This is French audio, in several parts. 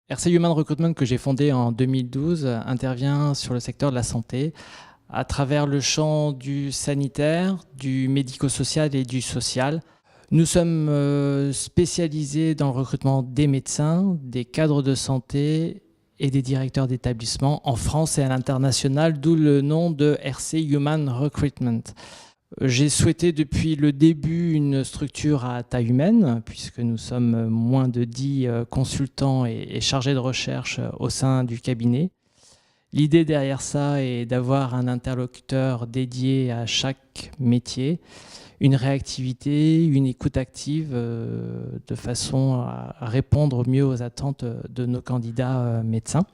RC Human Recruitment, que j'ai fondé en 2012, intervient sur le secteur de la santé à travers le champ du sanitaire, du médico-social et du social. Nous sommes spécialisés dans le recrutement des médecins, des cadres de santé et des directeurs d'établissement en France et à l'international, d'où le nom de RC Human Recruitment. J'ai souhaité depuis le début une structure à taille humaine, puisque nous sommes moins de 10 consultants et chargés de recherche au sein du cabinet. L'idée derrière ça est d'avoir un interlocuteur dédié à chaque métier, une réactivité, une écoute active de façon à répondre mieux aux attentes de nos candidats médecins.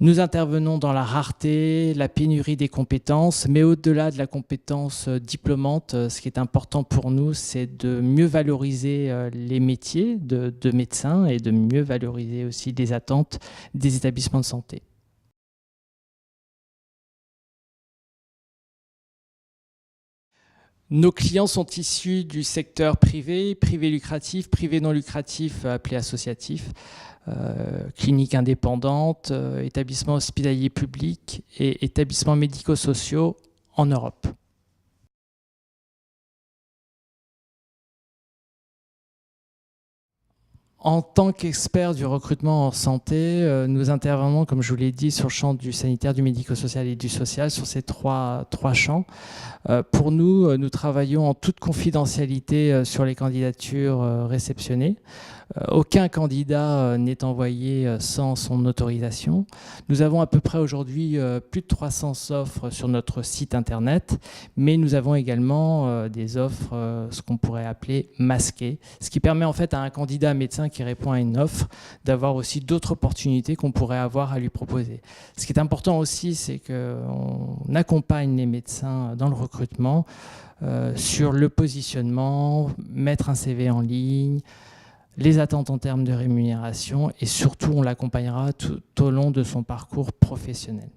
Nous intervenons dans la rareté, la pénurie des compétences, mais au-delà de la compétence diplômante, ce qui est important pour nous, c'est de mieux valoriser les métiers de médecins et de mieux valoriser aussi les attentes des établissements de santé. Nos clients sont issus du secteur privé, privé lucratif, privé non lucratif, appelé associatif, cliniques indépendantes, établissements hospitaliers publics et établissements médico-sociaux en Europe. En tant qu'expert du recrutement en santé, nous intervenons, comme je vous l'ai dit, sur le champ du sanitaire, du médico-social et du social, sur ces trois champs. Pour nous, nous travaillons en toute confidentialité sur les candidatures réceptionnées. Aucun candidat n'est envoyé sans son autorisation. Nous avons à peu près aujourd'hui plus de 300 offres sur notre site internet, mais nous avons également des offres, ce qu'on pourrait appeler masquées, ce qui permet en fait à un candidat médecin qui répond à une offre d'avoir aussi d'autres opportunités qu'on pourrait avoir à lui proposer. Ce qui est important aussi, c'est qu'on accompagne les médecins dans le recrutement sur le positionnement, mettre un CV en ligne, les attentes en termes de rémunération et surtout on l'accompagnera tout au long de son parcours professionnel.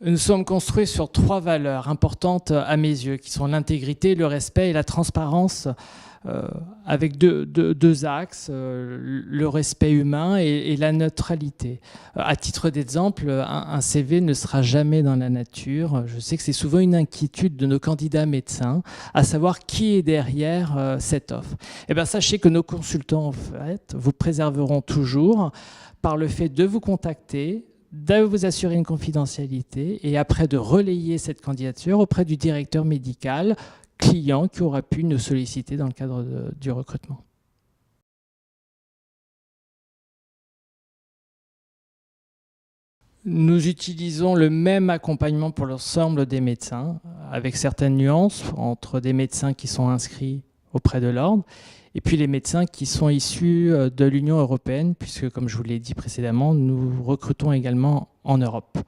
Nous sommes construits sur 3 valeurs importantes à mes yeux, qui sont l'intégrité, le respect et la transparence, avec deux axes, le respect humain et la neutralité. À titre d'exemple, un CV ne sera jamais dans la nature. Je sais que c'est souvent une inquiétude de nos candidats médecins, à savoir qui est derrière cette offre. Eh bien, sachez que nos consultants, en fait, vous préserveront toujours par le fait de vous contacter, de vous assurer une confidentialité et après de relayer cette candidature auprès du directeur médical client qui aura pu nous solliciter dans le cadre du recrutement. Nous utilisons le même accompagnement pour l'ensemble des médecins, avec certaines nuances entre des médecins qui sont inscrits auprès de l'ordre et puis les médecins qui sont issus de l'Union européenne, puisque, comme je vous l'ai dit précédemment, nous recrutons également en Europe.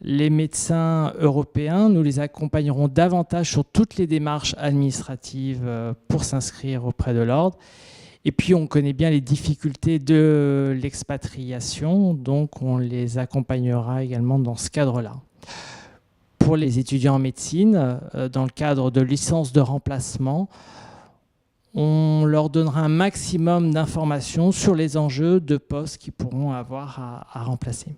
Les médecins européens, nous les accompagnerons davantage sur toutes les démarches administratives pour s'inscrire auprès de l'ordre. Et puis, on connaît bien les difficultés de l'expatriation, donc on les accompagnera également dans ce cadre-là. Pour les étudiants en médecine, dans le cadre de licence de remplacement, on leur donnera un maximum d'informations sur les enjeux de postes qu'ils pourront avoir à remplacer.